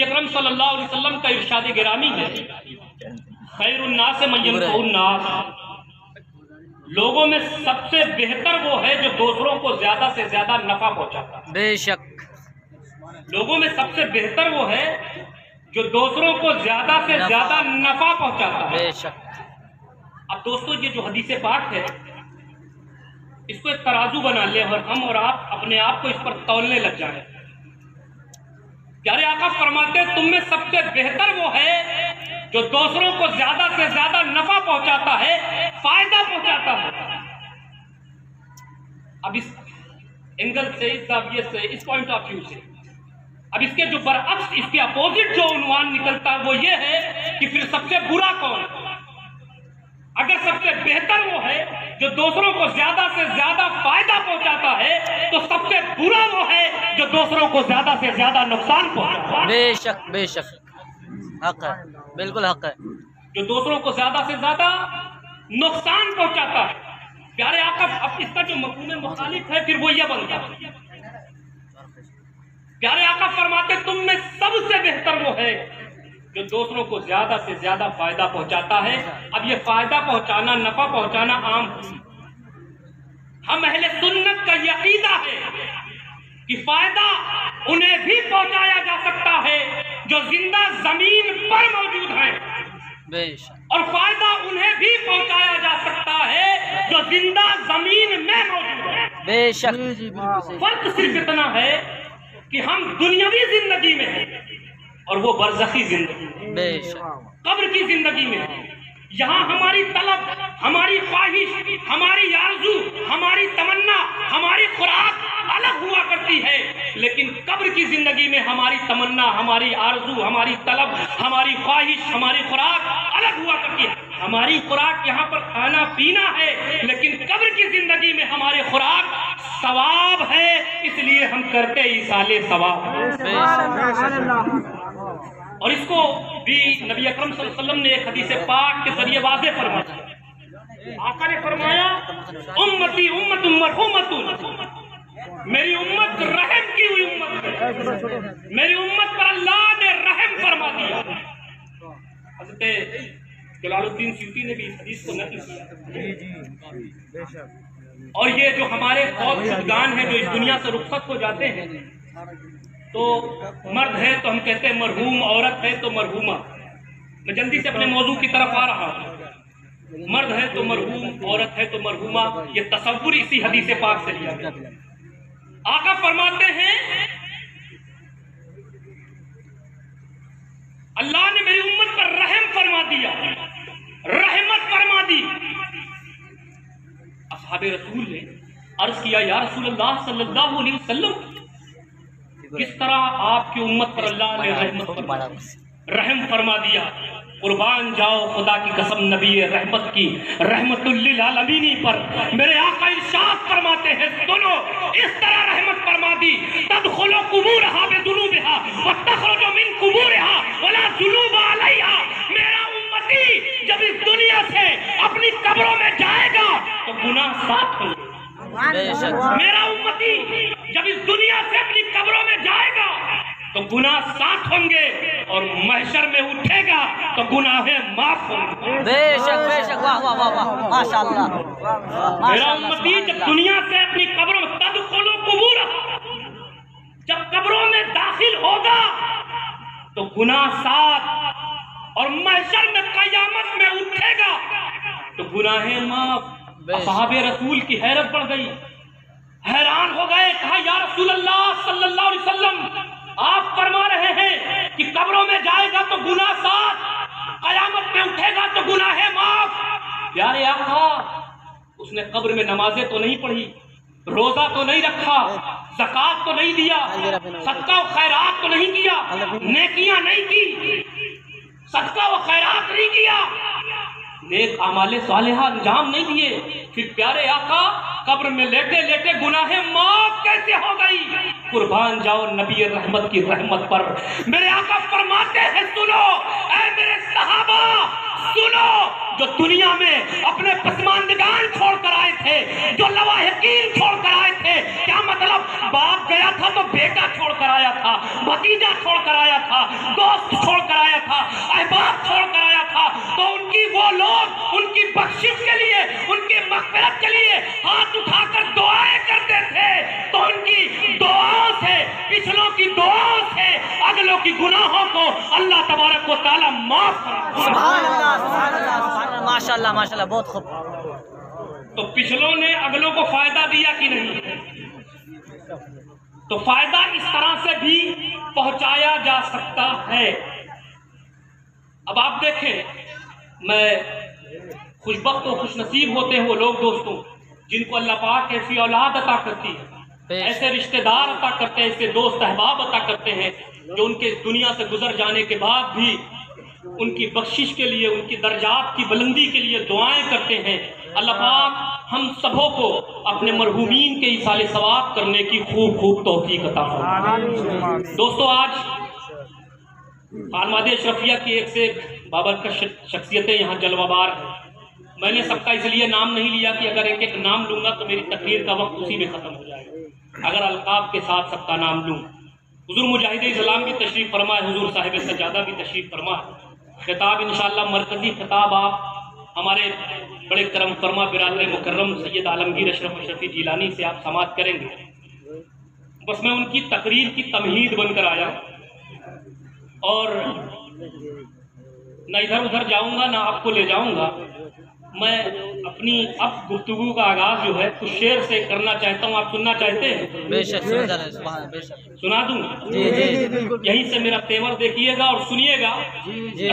अकरम सल्लल्लाहु अलैहि वसल्लम का इरशाद गिरामी है, खैरुन्नास मन यनफउन्नास, लोगों में सबसे बेहतर वो है जो दूसरों को ज्यादा से ज्यादा नफा पहुंचाता है। बेशक लोगों में सबसे बेहतर वो है जो दूसरों को ज्यादा से ज्यादा नफा पहुंचाता है। बेशक। अब दोस्तों ये जो हदीस पाक है इसको एक तराजू बना ले और हम और आप अपने आप को इस पर तौलने लग जाए। प्यारे आका फरमाते हैं तुम में सबसे बेहतर वो है जो दूसरों को ज्यादा से ज्यादा नफा पहुंचाता है, फायदा पहुंचाता है। अब इस एंगल से, इस जाविये से, इस पॉइंट ऑफ व्यू से अब इसके जो बरअक्स, इसके अपोजिट जो उन्वान निकलता है वो ये है कि फिर सबसे बुरा कौन? अगर सबसे बेहतर वो है जो दूसरों को ज्यादा से ज्यादा फायदा पहुंचाता है तो सबसे बुरा वो है जो दूसरों को ज्यादा से ज्यादा नुकसान पहुंचाता है। बेशक बेशक, हक है, बिल्कुल हक है। जो दूसरों को ज्यादा से ज्यादा नुकसान पहुंचाता है। प्यारे आका अब इसका जो मफहूम मुखालिफ है फिर वो ये बनता है। प्यारे आका फरमाते तुम में सबसे बेहतर वो है जो दूसरों को ज्यादा से ज्यादा फायदा पहुंचाता है। अब ये फायदा पहुंचाना, नफा पहुंचाना आम, हम अहले सुन्नत का ये अकीदा है कि फायदा उन्हें भी पहुंचाया जा सकता है जो जिंदा जमीन पर मौजूद है, और फायदा उन्हें भी पहुंचाया जा सकता है जो जिंदा जमीन में मौजूद है। बेशक। फर्क सिर्फ इतना है कि हम दुनियावी जिंदगी में हैं और वो बरज़खी जिंदगी, कब्र की जिंदगी में। यहाँ हमारी तलब, हमारी ख्वाहिश, हमारी आरज़ू, हमारी तमन्ना, हमारी खुराक अलग हुआ करती है, लेकिन कब्र की जिंदगी में हमारी तमन्ना, हमारी आरज़ू, हमारी तलब, हमारी ख्वाहिश, हमारी खुराक अलग हुआ करती है। हमारी खुराक यहाँ पर खाना पीना है, लेकिन कब्र की जिंदगी में हमारी खुराक सवाब है, इसलिए हम करते इसाले सवाब। और इसको भी नबी अकरम सल्लल्लाहु अलैहि वसल्लम ने एक हदीस पाक के जरिए वाज़े फरमाया। आका ने फरमाया उम्मती उम्मतुम मरहूमतुन, मेरी उम्मत रहम की हुई उम्मत है, मेरी उम्मत पर अल्लाह ने रहम फरमा दिया। हज़रत जलालुद्दीन सूती ने भी इस हदीस को नकल किया। और ये जो हमारे फौत शुदगान हैं जो इस दुनिया से रुखसत हो जाते हैं, तो मर्द है तो हम कहते हैं मरहूम, औरत है तो मरहूमा। मैं जल्दी से अपने मौजू की तरफ आ रहा हूँ। मर्द है तो मरहूम, औरत है तो मरहूमा, ये तसव्वुर इसी हदीस पाक से लिया गया। आका फरमाते हैं अल्लाह ने मेरी उम्मत पर रहम फरमा दिया, रहमत फरमा दी। असहाबे रसूल ने अर्ज किया या रसूल अल्लाह सल्लल्लाहु अलैहि वसल्लम, किस तरह आपकी उम्मत पर अल्लाह ने रहम फरमा दिया? कुर्बान जाओ खुदा की कसम, नबी रहमत की रहमतुल लिल आलमीन पर मेरे आका इरशाद फरमाते हैं, सुनो इस तरह रहमत फरमा दी, तदखुलु कुबूरहा बिजुनूबिहा व तखरुजु मिन कुबूरिहा वला जुनूब अलैहा। मेरा उम्मती जब इस दुनिया से अपनी कब्रों में जाएगा तो गुनाह साथ होंगे। मेरा उम्मती जब इस दुनिया से अपनी कब्रों में जाएगा तो गुनाह साथ होंगे, और महशर में उठेगा तो गुनाहें माफ होंगे। बेशक बेशक, वाह वाह वाह वाह, माशाअल्लाह। मेरा उम्मती जब दुनिया से अपनी कब्रों में, तदखुलु कुबूरहा, जब कब्रों में दाखिल होगा तो गुनाह साथ, और महशर में कयामत में उठेगा तो गुनाहें माफ। सहाबे रसूल की हैरत बढ़ गई, हैरान हो गए, कहा या रसूल अल्लाह सल्लल्लाहु अलैहि वसल्लम, आप फरमा रहे हैं कि कब्रों में जाएगा तो गुनाह साथ, कयामत में उठेगा तो गुनाहें माफ। प्यारे आका, उसने कब्र में नमाजें तो नहीं पढ़ी, रोजा तो नहीं रखा, ज़कात तो नहीं दिया, सदका व खैरात तो नहीं किया, नेकियां नहीं की, सदका व खैरात नहीं किया, नेक आमाले सालिहा अंजाम नहीं दिए, फिर प्यारे आका कब्र में लेटे लेटे गुनाहे माफ कैसे हो गई। कुर्बान जाओ नबी रहमत की रहमत पर। मेरे आका फरमाते हैं सुनो ऐ मेरे सहाबा सुनो, जो दुनिया में अपने पसमानदगान छोड़ कर आए थे, जो लवाहिकीन छोड़ कर आए थे, क्या मतलब बाप गया था तो बेटा छोड़ कर आया था, भतीजा छोड़ कर आया था, दोस्त छोड़ कर आया था, अहबाब छोड़ कर आया था, तो उनकी वो लोग उनकी बख्शिश के लिए, उनकी मग़फ़िरत के लिए हाथ उठाकर दुआएं करते थे। तो उनकी दुआओं से, पिछलों की दुआओं से अगलों की गुनाहों को अल्लाह तबारक व तआला माफ कर। सुभान अल्लाह, सुभान अल्लाह, सुभान अल्लाह, माशाअल्लाह माशाअल्लाह, बहुत खूब। तो पिछलों ने अगलों को फायदा दिया कि नहीं? तो फायदा इस तरह से भी पहुंचाया जा सकता है। अब आप देखें, मैं खुशबख्त और खुशनसीब होते हैं वो लोग दोस्तों जिनको अल्लाह पाक ऐसी औलाद अता करती है, ऐसे रिश्तेदार अता करते हैं, ऐसे दोस्त अहबाब अता करते हैं जो उनके दुनिया से गुजर जाने के बाद भी उनकी बख्शिश के लिए, उनकी दर्जात की बुलंदी के लिए दुआएं करते हैं। अल्लाह पाक हम सबों को अपने मरहूमीन के इसाले सवाब करने की खूब खूब तौफीक अता फरमाए। दोस्तों, आज आलमाद अशरफिया की एक से एक बाबरकत शख्सियतें यहाँ जलवाबार हैं। मैंने सबका इसलिए नाम नहीं लिया कि अगर एक एक नाम लूंगा तो मेरी तकरीर का वक्त उसी में ख़त्म हो जाएगा। अगर अलकाब के साथ सबका नाम लूँ, हुजूर मुजाहिद इस्लाम भी तशरीफ़ फरमाए, हुजूर साहिब सजादा भी तशरीफ़ फरमाए। खिताब इंशाअल्लाह मरकज़ी खिताब आप हमारे बड़े करम फरमा बिरादर मुकर्रम सैयद आलमगीर अशरफ अशरफी जिलानी से आप समाअत करेंगे। बस मैं उनकी तकरीर की तमहीद बनकर आया और न इधर उधर जाऊंगा ना आपको ले जाऊंगा। मैं अपनी अब गुफ्तगू का आगाज जो है कुछ शेर से करना चाहता हूँ। आप सुनना चाहते हैं? बेशक सुना दूं? जी जी बिल्कुल। यहीं से मेरा तेवर देखिएगा और सुनिएगा। जी।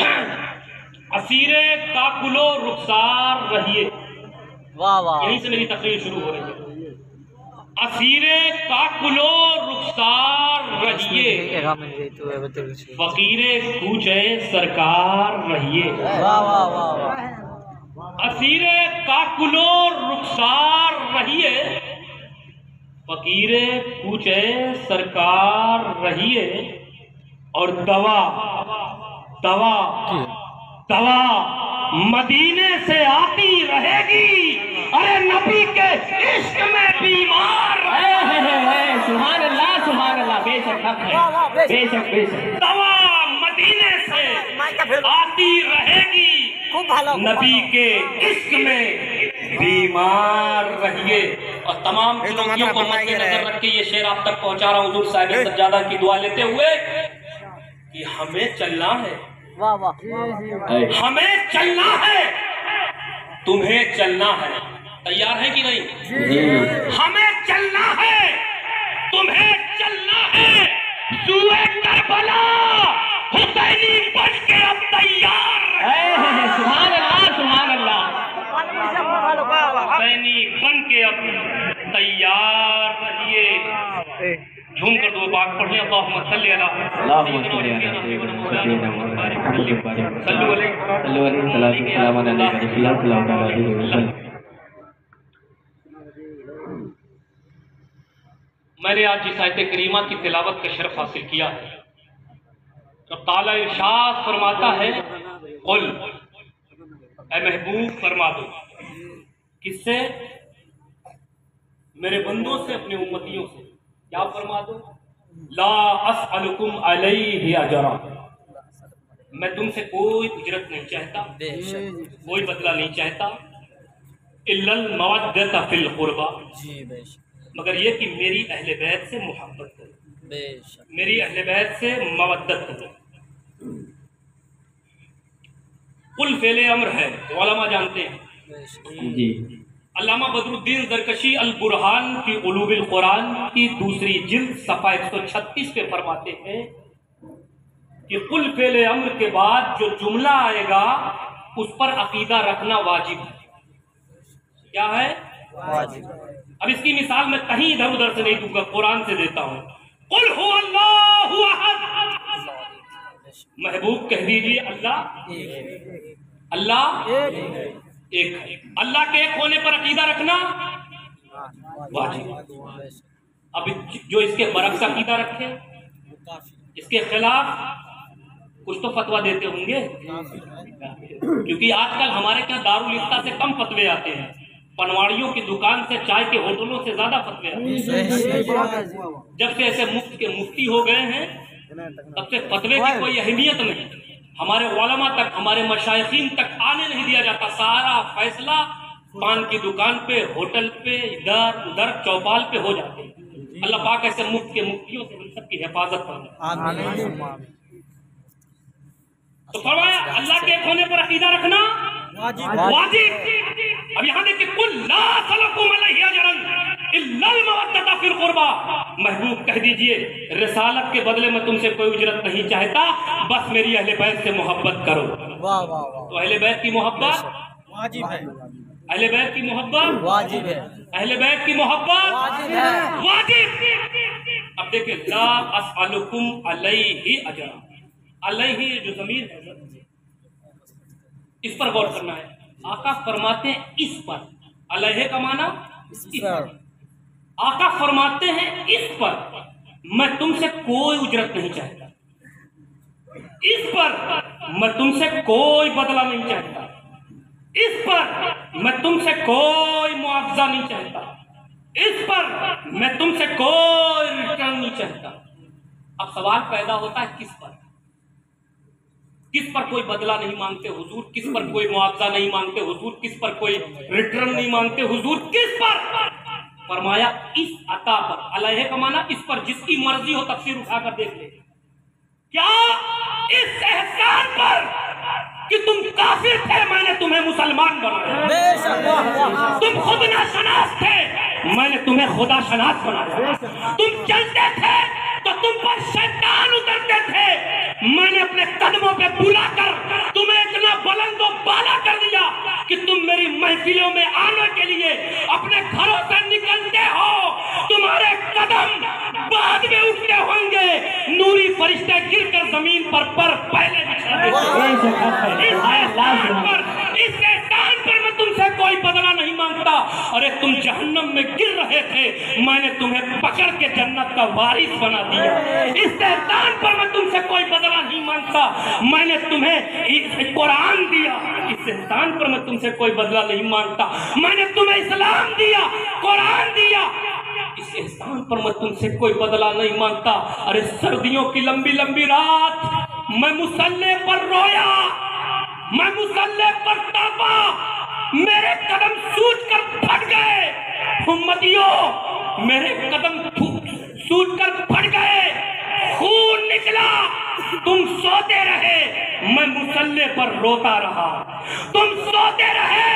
असीरे काकुलो रुखसार रहिए, वाह वाह, यहीं से मेरी तकरीर शुरू हो रही है। असीरे काकुलो रुखसार रहिए, फकीरे कूचे सरकार रहिए। वाह वाह वाह वाह। असीरे काकुलो रुखसार रहिए, फकीरे कूचे सरकार रहिए। और दवा दवा दवा मदीने से आती रहेगी, अरे नबी के इश्क में बीमार है। सुभान अल्लाह, सुभान अल्लाह, बेशक हक है, बेशक बेशक। दवा मदीने से आती रहेगी, नबी के इश्क में बीमार रहिए। और तमाम चुनौतियों को मद्देनजर रख के ये शेर आप तक पहुंचा रहा हूँ हुजूर साहिब सज्जादा की दुआ लेते हुए कि हमें चलना है। वाह वाह, हमें चलना है, तुम्हें चलना है। तैयार है कि नहीं? हमें चलना है, तुम्हें चलना है। सूए करबला हुसैनी बन के अब तैयार है। सुभान अल्लाह, सुभान अल्लाह। हुसैनी बन के अब तैयार रहिए। झूम कर दो बात पढ़ लें। अल्लाहुम्मा सल्ली अला मैंने आज जिस आयत करीमा की तिलावत का शरफ हासिल किया है, तो ताला इरशाद फरमाता है, कुल ऐ महबूब फरमा दो। किससे? मेरे बंदों से, अपने उम्मतियों से। क्या फरमा दो? ला अस्अलुकुम अलैहि अजरा, मैं तुमसे कोई उजरत नहीं चाहता, कोई बदला नहीं चाहता। इल्लल मवद्दत फिल कुर्बा, मगर ये कि मेरी अहले बैत से मोहब्बत करो, मेरी अहले बैत से मवद्दत करो। कुल फेले अम्र है, उलमा जानते हैं जी। अल्लामा बदरुद्दीन ज़रकशी अल बुरहान की उलूबिल कुरान की दूसरी जिल्द सफ़ा 136 पे फरमाते हैं कि कुल फेले अम्र के बाद जो जुमला आएगा उस पर अकीदा रखना वाजिब है। क्या है? वाजिब। अब इसकी मिसाल मैं कहीं इधर उधर से नहीं दूंगा, कुरान से देता हूँ। कुल हु अल्लाहु अहद, महबूब कह दीजिए अल्लाह अल्लाह एक है। अल्लाह के एक होने पर अकीदा रखना वाजिब। अब जो इसके बरक्स अकीदा रखे, इसके खिलाफ कुछ तो फतवा देते होंगे, क्योंकि आजकल हमारे यहाँ दारुल इफ्ता से कम फतवे आते हैं, पनवाड़ियों की दुकान से, चाय के होटलों से ज्यादा फतवे आते हैं। जब से ऐसे मुफ्त के मुफ्ती हो गए हैं तब से फतवे की कोई अहमियत नहीं, हमारे उलमा तक, हमारे मशाइखीन तक आने नहीं दिया जाता। सारा फैसला पान की दुकान पे, होटल पे, इधर उधर चौपाल पे हो जाते हैं। अल्लाह पाक ऐसे मुफ्त के मुफ्तियों से हम सबकी हिफाजत फरमाए। तो फरमाया अल्लाह के एक होने पर अकीदा रखना वाजिब। अब यहाँ देखिए, कुल ला सलकुम अलैहि अजरन इल्लल मवद्दता फिल कुर्बा, महबूब कह दीजिए रिसालत के बदले में तुमसे कोई उजरत नहीं चाहता, बस मेरी अहले बैत से मोहब्बत करो। तो अहले बैत की मोहब्बत वाजिब है, अहले बैत की मोहब्बत वाजिब है, अहले बैत की मोहब्बत वाजिब है, वाजिब। अब देखिए, ला अस्अलुकुम अलैहि अजरा, अलैहि जो ज़मीर है इस पर गौर करना है। आका फरमाते हैं इस पर, अलैहि का माना इस पर। आका फरमाते हैं इस पर मैं तुमसे कोई उजरत नहीं चाहता, इस पर मैं तुमसे कोई बदला नहीं चाहता, इस पर मैं तुमसे कोई मुआवजा नहीं चाहता, इस पर मैं तुमसे कोई रिटर्न नहीं चाहता। अब सवाल पैदा होता है किस पर, किस पर कोई बदला नहीं मांगते हुजूर, किस पर कोई मुआवजा नहीं मांगते हुजूर, किस पर कोई रिटर्न नहीं मांगते हुजूर, किस पर? फरमाया इस अता पर, अलैहि का माना इस पर, जिसकी मर्जी हो तफसीर उठाकर देख ले। क्या इस एहसान पर कि तुम काफिर थे, मैंने तुम्हें मुसलमान बनाया, तुम खुद नाशनास थे, मैंने तुम्हें खुदा शनास बनाया, तुम चलते थे तो तुम पर शैतान उतरते थे, मैंने अपने कदमों पे बुलाकर तुम्हें इतना बुलंदो बाला कर दिया कि तुम मेरी महफिलों में आने के लिए अपने घरों से निकलते हो, तुम्हारे कदम बाद में उठते होंगे, नूरी फरिश्ते गिरकर जमीन पर पहले इस एहसान पर मैं तुमसे कोई बदला नहीं मांगता। अरे तुम जहन्नम में गिर रहे थे, मैंने तुम्हें पकड़ के जन्नत का वारिस बना दिया। इस एहसान पर मैं तुमसे कोई बदला नहीं मांगता, मैंने तुम्हें कुरान दिया, इस एहसान पर मैं तुमसे कोई बदला नहीं मांगता, मैंने तुम्हें इस्लाम दिया, कुरान दिया, इस एहसान पर मैं तुमसे कोई बदला नहीं मांगता। अरे सर्दियों की लंबी लंबी रात मैं मुसल्ले पर रोया, मैं मुसल्ले पर तड़पा, मेरे कदम सूज कर फट गए, उम्मतियों मेरे कदम सूज कर फट गए, खून निकला, तुम सोते रहे, मैं मुसल्ले पर रोता रहा, तुम सोते रहे,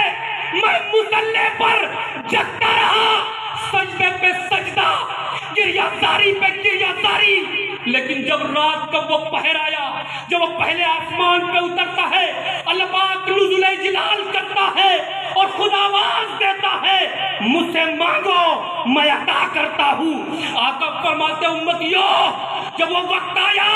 मैं मुसल्ले पर जगता रहा, सजदे पे सजदा, गिरयाजारी पे गिरयाजारी। लेकिन जब रात का वो पहर आया, जब वो पहले आसमान पे उतरता है, अल्लाह पाक नुज़ुल जिलाल करता है और खुदा आवाज देता है, मुझसे मांगो मैं अता करता हूँ। आका फरमाते उम्मतियों, जब वो वक्त आया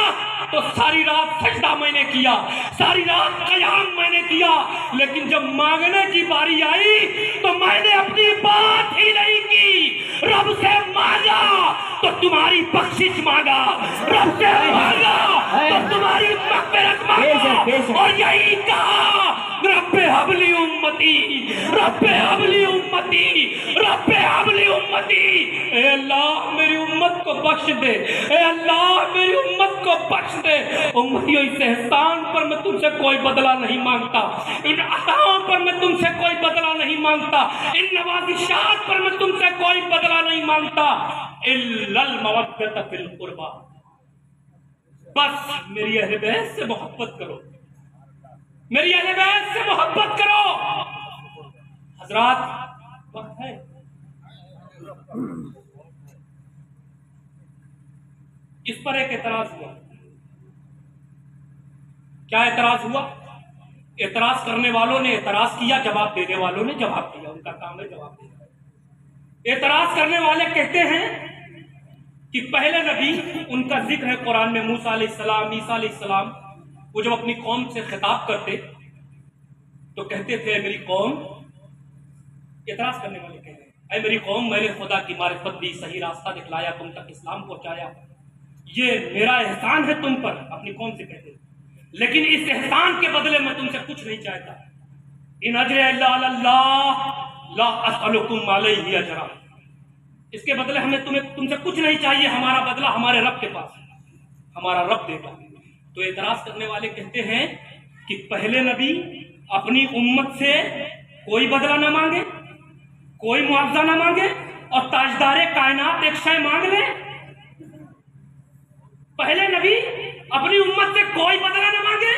तो सारी रात सजदा मैंने किया, सारी रात क़याम मैंने किया, लेकिन जब मांगने की बारी आई तो मैंने अपनी बात ही नहीं की, रब से मांगा तो तुम्हारी बख्शिश मांगा, रब से मांगा तो तुम्हारी मग़फ़िरत मांगा, और यही कहा रब्बे हबली उम्मती, रब्बे हबली उम्मती, रब्बे हबली उम्मती। ए अल्लाह मेरी उम्मत को बख्श दे, ए अल्लाह मेरी उम्मत को बख्श दे। उम्मतियों, इस एहसान पर मैं तुमसे कोई बदला नहीं मांगता, इन अताओं पर मैं तुमसे कोई बदला नहीं मांगता, इन नवाजिशात पर मैं तुमसे कोई बदला नहीं मांगता, इल्लल मवद्दत फिल कुर्बा, बस मेरी अहले बैत से मोहब्बत करो, मेरी अहले बैत से मोहब्बत करो। हजरात वक्त है, इस पर एक एतराज हुआ। क्या एतराज हुआ? एतराज करने वालों ने एतराज किया, जवाब देने वालों ने जवाब दिया, उनका काम है जवाब देना। एतराज करने वाले कहते हैं कि पहले नबी, उनका जिक्र है कुरान में, मूसा अलैहिस्सलाम, ईसा अलैहिस्सलाम, वो जब अपनी कौम से खिताब करते तो कहते थे मेरी कौम, एतराज करने वाले कह रहे हैं ऐ मेरी कौम, मैंने खुदा की मारिफत दी, सही रास्ता दिखलाया, तुम तक इस्लाम पहुंचाया, ये मेरा एहसान है तुम पर, अपनी कौम से कहते हैं। लेकिन इस एहसान के बदले मैं तुमसे कुछ नहीं चाहता। इन अजर अल्लाह ला असअलुकुम अलैहि अजरा, इसके बदले हमें तुमसे कुछ नहीं चाहिए, हमारा बदला हमारे रब के पास है, हमारा रब देगा। तो एतराज करने वाले कहते हैं कि पहले नबी अपनी उम्मत से कोई बदला ना मांगे, कोई मुआवजा ना मांगे, और ताजदारे कायनात एक शय मांग ले। पहले नबी अपनी उम्मत से कोई बदला ना मांगे,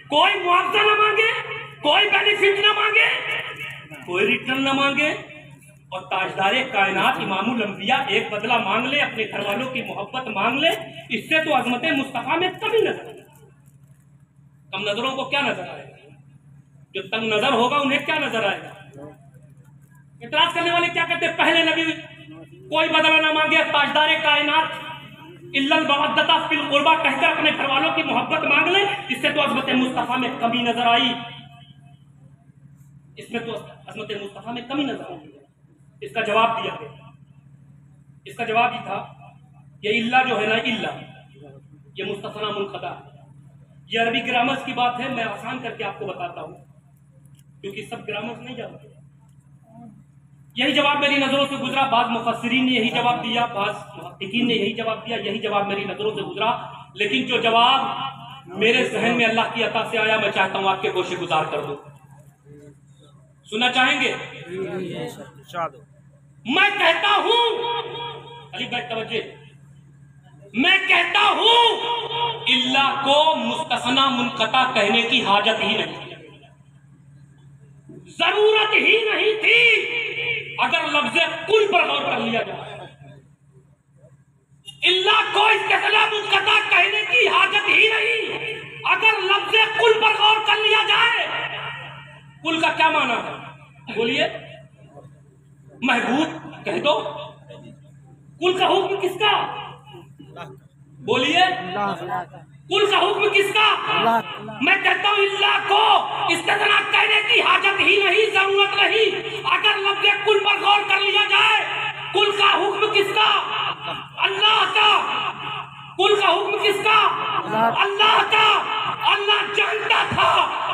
कोई मुआवजा ना मांगे, कोई बेनिफिट ना मांगे, कोई रिटर्न ना मांगे, और ताजदारे कायनात इमामुल अंबिया एक बदला मांग ले, अपने घर वालों की मोहब्बत मांग ले। इससे तो अजमत मुस्तफा में कभी नजर आएगा। कम नजरों को क्या नजर आएगा? जो तंग नजर होगा उन्हें क्या नजर आएगा? इतराज करने वाले क्या कहते हैं? पहले नबी कोई बदला ना मांगे, ताजदारे कायनात इल्लल मवद्दता फिल कुर्बा कहकर अपने घर वालों की मोहब्बत मांग ले। इससे तो अजमत मुस्तफा में कमी नजर आई, इसमें तो अजमत मुस्तफा में कमी नजर आई। इसका जवाब दिया गया। इसका जवाब ये था, ये इल्ला जो है ना, इल्ला ये मुस्तफना मुनक़ता है। ये अरबी ग्रामर्स की बात है, मैं आसान करके आपको बताता हूं, क्योंकि सब ग्रामर्स नहीं जानते। यही जवाब मेरी नजरों से गुजरा, बाद मुफस्सिरीन ने यही जवाब दिया, बाद मुहक्किकीन ने यही जवाब दिया, यही जवाब मेरी नजरों से गुजरा। लेकिन जो जवाब मेरे जहन में अल्लाह की अता से आया, मैं चाहता हूं आपके गोशे गुजार कर दूं। सुनना चाहेंगे? मैं कहता हूं, अली भाई तवज्जो, मैं कहता हूं इल्ला को मुस्तसना मुनक़ता कहने की हाजत ही नहीं, जरूरत ही नहीं थी अगर लफ्ज़े कुल पर गौर कर लिया जाए। इल्ला को इस्तिस्ना मुनक़ता कहने की हाजत ही नहीं अगर लफ्ज़े कुल पर गौर कर लिया जाए। कुल का क्या माना है? बोलिए। महबूब कह दो। कुल का हुक्म किसका? बोलिए। कुल का हुक्म किसका? मैं कहता हूं इल्ला को इस्तिस्ना कहने की हाजत ही नहीं, जरूरत नहीं अगर लफ्ज़े कुल पर गौर कर लिया जाए। कुल का हुक्म किसका? अल्लाह का। कुल का हुक्म किसका? अल्लाह का। अल्लाह जानता था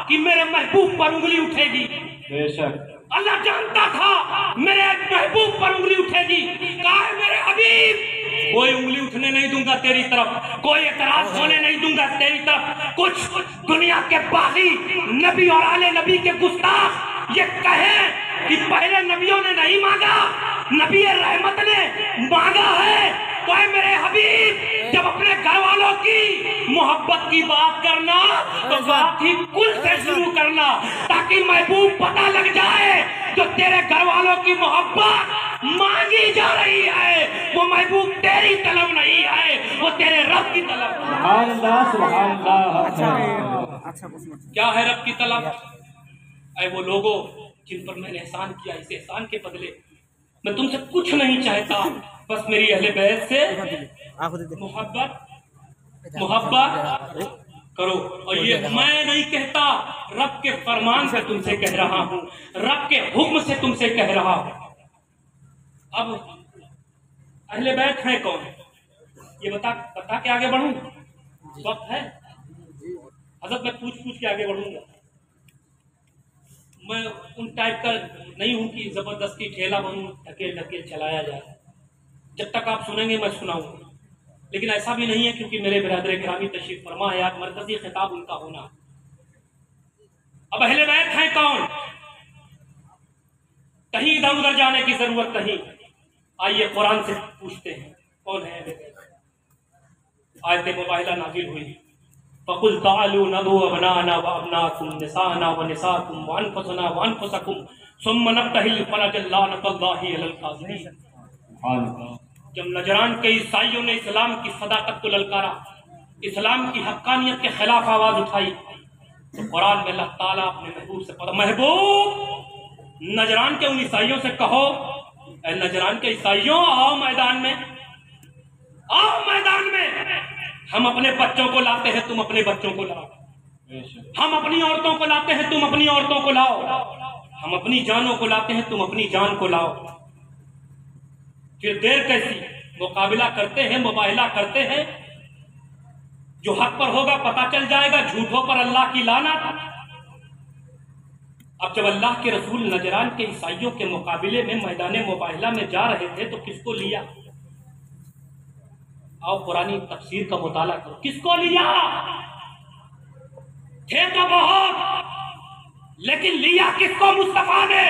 कि मेरे महबूब पर उंगली उठेगी, बेशक अल्लाह जानता था मेरे महबूब पर उंगली उठेगी। कहा है मेरे हबीब, कोई उंगली उठने नहीं दूंगा तेरी तरफ, कोई एतराज होने नहीं दूंगा तेरी तरफ। कुछ दुनिया के बागी नबी और आले नबी के गुस्ताख ये कहें कि पहले नबियों ने नहीं मांगा, नबी रहमत ने मांगा है। तो मेरे हबीब, जब अपने घर वालों की मोहब्बत की बात करना तो बात ही कुल से शुरू करना, ताकि महबूब पता लग जाए जो तेरे घर वालों की मोहब्बत मांगी जा रही है वो महबूब तेरी तलब नहीं है, वो तेरे रब की तलब। क्या है रब की तलब? ऐ वो लोगों जिन पर मैंने एहसान किया, इस एहसान के बदले मैं तुमसे कुछ नहीं चाहता, बस मेरी अहले बैत से मोहब्बत करो। और ये मैं नहीं कहता, रब के फरमान से तुमसे कह रहा हूं, रब के हुक्म से तुमसे कह रहा हूं। अब अहले बैत है कौन? ये बता के आगे बढ़ूं? वक्त है हजरत, मैं पूछ के आगे बढ़ूंगा। मैं उन टाइप का नहीं हूं कि जबरदस्ती ठेला बनूं, ढकेल चलाया जाए। जब तक आप सुनेंगे मैं सुनाऊंगा, लेकिन ऐसा भी नहीं है क्योंकि मेरे बिरादर गिरामी तशरीफ फरमा है, आज मरकजी खिताब उनका होना। अब अहले बैत हैं कौन? कहीं इधर उधर जाने की जरूरत नहीं, आइए कुरान से पूछते हैं कौन है अहले बैत। आयत मुबाहिला नाजिल हुई, फकुल तालू नदू अबनाना व अबनाकुम निसाना व निसाकुम व अनफुसना व अनफुसकुम सुम्मा नब्तहिल फनजल्लानतल्लाहि अलल काज़िमीन। जब नजरान के ईसाइयों ने इस्लाम की सदाकत को ललकारा, इस्लाम की हक्कानियत के खिलाफ आवाज उठाई, तो कुरान में अल्लाह ताला अपने महबूब से पढ़ा, महबूब नजरान के उन ईसाइयों से कहो, ऐ नजरान के ईसाइयों आओ मैदान में, आओ मैदान में। हम अपने बच्चों को लाते हैं, तुम अपने बच्चों को लाओ। हम अपनी औरतों को लाते हैं, तुम अपनी औरतों को लाओ। हम अपनी जानों को लाते हैं, तुम अपनी जान को लाओ। फिर देर कैसी, मुकाबला करते हैं, मुबाहिला करते हैं। जो हक पर होगा पता चल जाएगा, झूठों पर अल्लाह की लानत। अब जब अल्लाह के रसूल नजरान के ईसाइयों के मुकाबले में मैदान मुबाहिला में जा रहे थे तो किसको लिया? आओ पुरानी तफसीर का मुताला करो, किसको लिया? थे तो बहुत, लेकिन लिया किसको? मुस्तफा ने।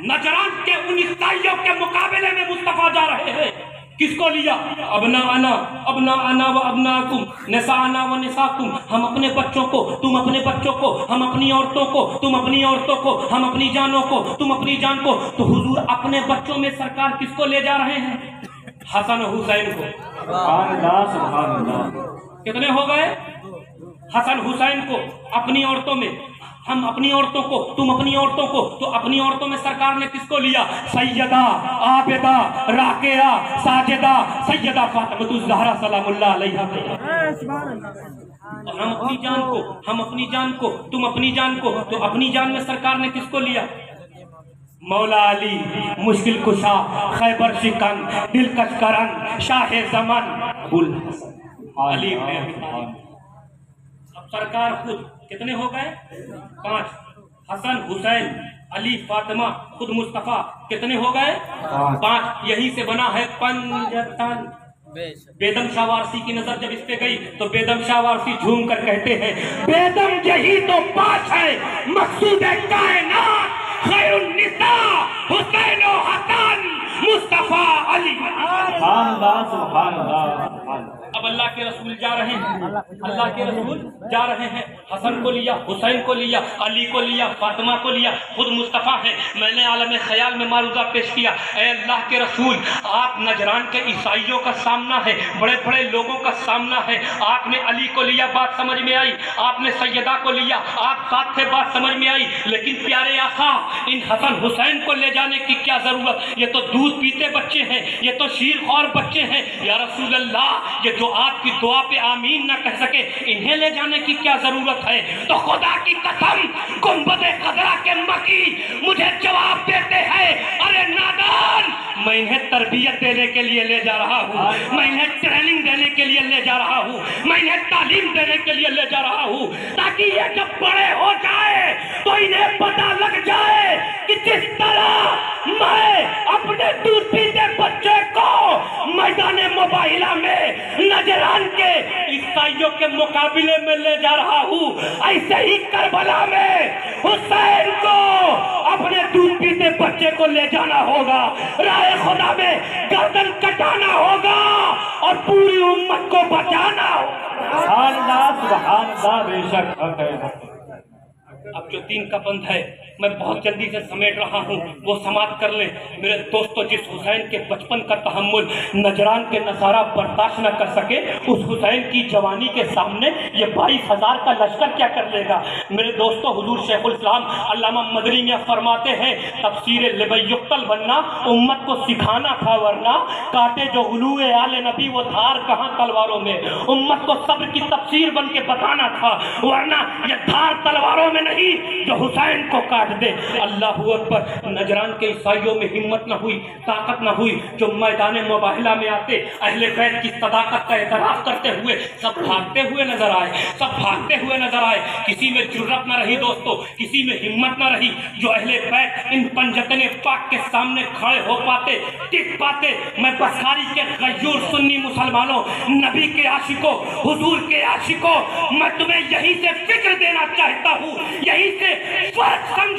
नजरान के उन ईसाइयों के मुकाबले में मुस्तफा जा रहे हैं, किसको लिया? अबना आना व अबनाकुम, निसाना व निसाकुम, हम अपने बच्चों को, तुम अपने बच्चों को, हम अपनी औरतों को, तुम अपनी औरतों को, हम अपनी जानों को, तुम अपनी जान को। तो हुजूर अपने बच्चों में सरकार किसको ले जा रहे हैं? हसन हुसैन को। कितने हो गए? हसन हुसैन को अपनी औरतों में, हम अपनी औरतों को, तुम अपनी औरतों को। तो अपनी औरतों में सरकार ने किसको लिया? सैयदा आबिदा राकिया साजिदा सैयदा फातिमा ज़हरा सलामुल्लाह अलैहा। और हम अपनी जान को, हम अपनी जान को, तुम अपनी जान को। तो अपनी जान में सरकार ने किसको लिया? मौला अली मुश्किल कुशा खैबर शिकन दिलकश करन शाह जमन अबुल हसन अली। अब सरकार खुद कितने हो गए? 5। हसन हुसैन अली फातिमा खुद मुस्तफा कितने हो गए? 5। यही से बना है पंजतन। बेदम शाह वारसी की नजर जब इस पे गई तो बेदम शाह वारसी झूम कर कहते हैं, बेदम यही तो 5 है मकसूद कायनात, खैरुन निसा हुसैन व हसन मुस्तफा अली। अब अल्लाह के रसूल जा रहे हैं, अल्लाह के रसूल जा रहे हैं। हसन को लिया, हुसैन को लिया, अली को लिया, फातिमा को लिया, खुद मुस्तफ़ा है। मैंने आलम ख्याल में मारूजा पेश किया, ऐ अल्लाह के रसूल, आप नजरान के ईसाइयों का सामना है, बड़े बड़े लोगों का सामना है। आपने अली को लिया, बात समझ में आई। आपने सैयदा को लिया, आप साथ थे, बात समझ में आई। लेकिन प्यारे आका, इन हसन हुसैन को ले जाने की क्या जरूरत? ये तो दूध पीते बच्चे हैं, ये तो शीरखोर बच्चे हैं। या रसूल अल्लाह, ये जो आपकी दुआ पे आमीन ना कह सके, इन्हें ले जाने की क्या जरूरत है? तो खुदा की कसम, गुंबदे खदरा के मकी मुझे जवाब देते हैं, अरे नादान, मैं इन्हें तरबियत देने के लिए ले जा रहा हूँ, मैं इन्हें ट्रेनिंग देने के लिए ले जा रहा हूँ, मैं इन्हें तालीम देने के लिए ले जा रहा हूँ, ताकि ये जब बड़े हो जाए तो इन्हें पता लग जाए कि जिस तरह मैं अपने दूध पीते बच्चे को मैदान मुबाहिला में नजरान के ईसाइयों के मुकाबले में ले जा रहा हूँ, ऐसे ही करबला में हुसैन को अपने दूध पीते बच्चे को ले जाना होगा, राह खुदा में गर्दन कटाना होगा और पूरी उम्मत को बचाना होगा। बेशक अब जो 3 का बंद है मैं बहुत जल्दी से समेट रहा हूँ, वो समाप्त कर ले। मेरे दोस्तों, जिस हुसैन के बचपन का तहम्मुल नजरान के नसारा बर्दाश्त न कर सके, उस हुसैन की जवानी के सामने ये 22,000 का लश्कर क्या कर लेगा? मेरे दोस्तों, हुजूर शेखुल इस्लाम अल्लामा मदनी में फरमाते हैं, तफसीर लिबयुक्तल बनना उम्मत को सिखाना था, वरना काटे जो उलूए आले नबी वो धार कहाँ तलवारों में। उम्मत को सब्र की तफसीर बन के बताना था, वरना ये धार तलवारों में नहीं जो हुसैन को काट दे। अल्लाह अकबर। नजरान के ईसाइयों में हिम्मत न हुई, ताकत न हुई, जो मैदान मुबाहिला में आते अहले बैत की सदाकत का एतराफ करते हुए सब भागते हुए नजर आए, सब भागते हुए नजर आए। किसी में जुर्रत न रही दोस्तों, किसी में हिम्मत न रही जो अहले बैत इन पंजतने पाक के सामने खड़े हो पाते, टिक पाते। मैं बखारी के गयूर सुन्नी मुसलमानों, नबी के आशिकों, हुजूर के आशिकों, मैं तुम्हें यही से फिक्र देना चाहता हूँ, यही से फर्क समझो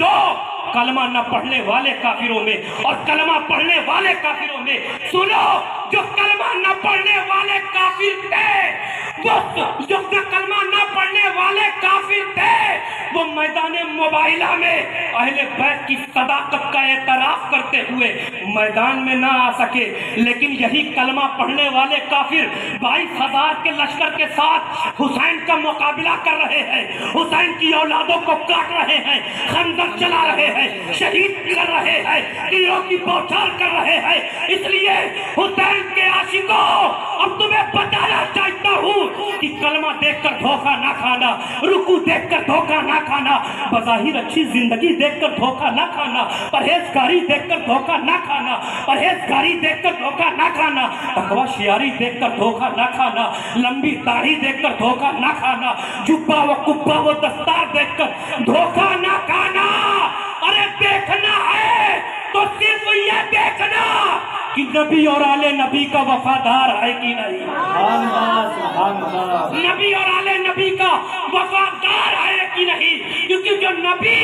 कलमा न पढ़ने वाले काफिरों में और कलमा पढ़ने वाले काफिरों में। सुनो, जो कलमा न पढ़ने वाले काफिर थे, जो कलमा न पढ़ने वाले काफिर थे, वो मैदान मुबाहिला में अहले बैत की सदाकत का एतराफ करते हुए मैदान में ना आ सके। लेकिन यही कलमा पढ़ने वाले काफिर 22,000 के लश्कर के साथ हुसैन का मुकाबला कर रहे हैं, हुसैन की औलादों को काट रहे हैं, खंजर चला रहे हैं, शहीद कर रहे हैं, तीरों की बौछार कर रहे हैं। इसलिए हुसैन के आशिकों, अब तुम्हें बताना चाहता चाहता हूँ कि कलमा देखकर धोखा ना खाना, रुकू देखकर धोखा ना खाना, बज़ाहिर अच्छी जिंदगी देखकर धोखा ना खाना, परहेजगारी देखकर धोखा ना खाना, परहेजगारी देखकर धोखा ना खाना, तकवा शियारी देखकर धोखा ना खाना, लंबी दाढ़ी देखकर धोखा ना खाना, जुब्बा व कुब्बा व दस्तार देखकर धोखा ना खाना। अरे देखना है तो सिर्फ ये देखना कि नबी और आले नबी का वफादार है कि नहीं, नबी और आले नबी का वफादार है कि नहीं, क्योंकि जो नबी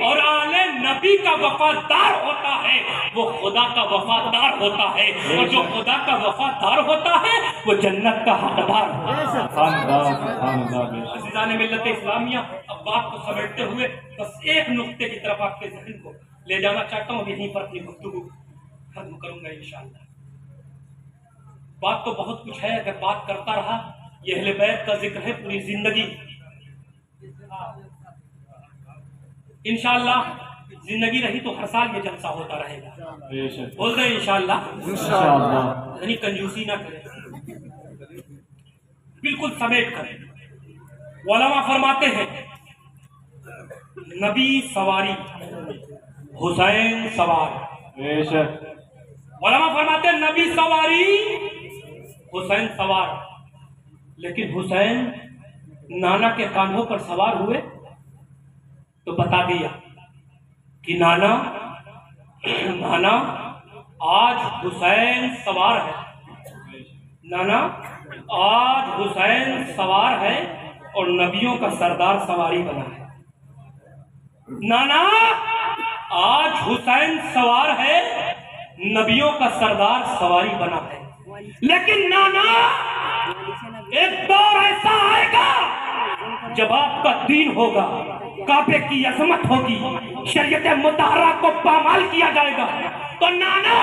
और आले नबी का वफादार होता है वो खुदा का वफादार होता है, और जो खुदा का वफादार होता है वो जन्नत का हकदार होता है। अज़ीज़ान मिल्लत इस्लामिया, अब बात को समेटते हुए बस एक नुक्ते की तरफ आपके ज़हन को ले जाना चाहता हूँ, यहीं पर अपनी गुफ्तगू खत्म करूंगा इंशाअल्लाह। बात तो बहुत कुछ है, अगर बात करता रहा, ये अहले बैत का जिक्र है पूरी जिंदगी। इंशाअल्लाह जिंदगी रही तो हर साल ये जलसा होता रहेगा, बोल रहे इंशाअल्लाह, यानी कंजूसी ना करें, बिल्कुल समेट करें। उलमा फरमाते हैं नबी सवारी, हुसैन सवार। उलमा फरमाते हैं नबी सवारी, हुसैन सवार। लेकिन हुसैन नाना के कांधों पर सवार हुए तो बता दिया कि नाना आज हुसैन सवार है, नाना आज हुसैन सवार है और नबियों का सरदार सवारी बना है। नाना आज हुसैन सवार है, नबियों का सरदार सवारी बना है। लेकिन नाना एक दौर ऐसा आएगा जब आपका दीन होगा, काबे की अजमत होगी, शरीयत मुतहरा को पामाल किया जाएगा। तो नाना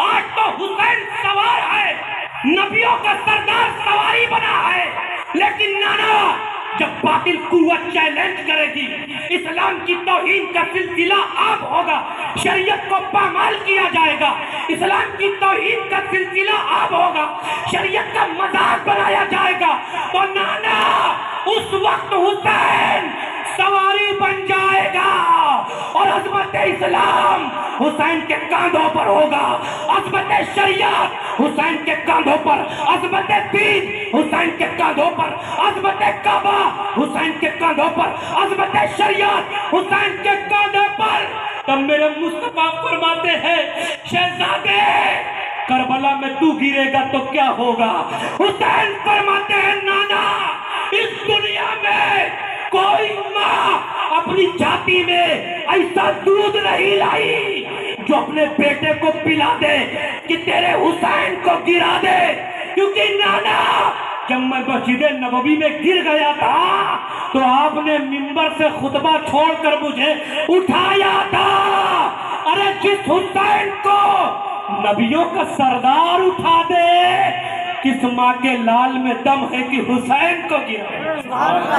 आज तो हुसैन सवार है, नबियों का सरदार सवारी बना है, लेकिन नाना जब बातिल कुव्वत चैलेंज करेगी, इस्लाम की तौहीन का सिलसिला आब होगा, शरीयत को पामाल किया जाएगा, इस्लाम की तौहीन का सिलसिला आब होगा, शरीयत का मजाक बनाया जाएगा, तो नाना उस वक्त हुसैन सवारी बन जाएगा और अज़मत इस्लाम हुसैन के कांधों पर होगा, अज़मत शरीयत हुसैन के कांधों पर, अज़मत दीन हुसैन के कांधों पर, अज़मत काबा हुसैन के कांधों पर, अज़मत शरीयत हुसैन के कांधों पर। तब मेरे मुस्तफा फरमाते हैं शहजादे करबला में तू गिरेगा तो क्या होगा। हुसैन फरमाते हैं नाना इस दुनिया में कोई माँ अपनी छाती में ऐसा दूध नहीं लाई जो अपने बेटे को पिला दे कि तेरे हुसैन को गिरा दे, क्योंकि नाना जब मैं मस्जिद नबवी में गिर गया था तो आपने मिंबर से खुतबा छोड़कर मुझे उठाया था। अरे जिस हुसैन को नबियों का सरदार उठा दे, किस माँ के लाल में दम है कि हुसैन को गिरा।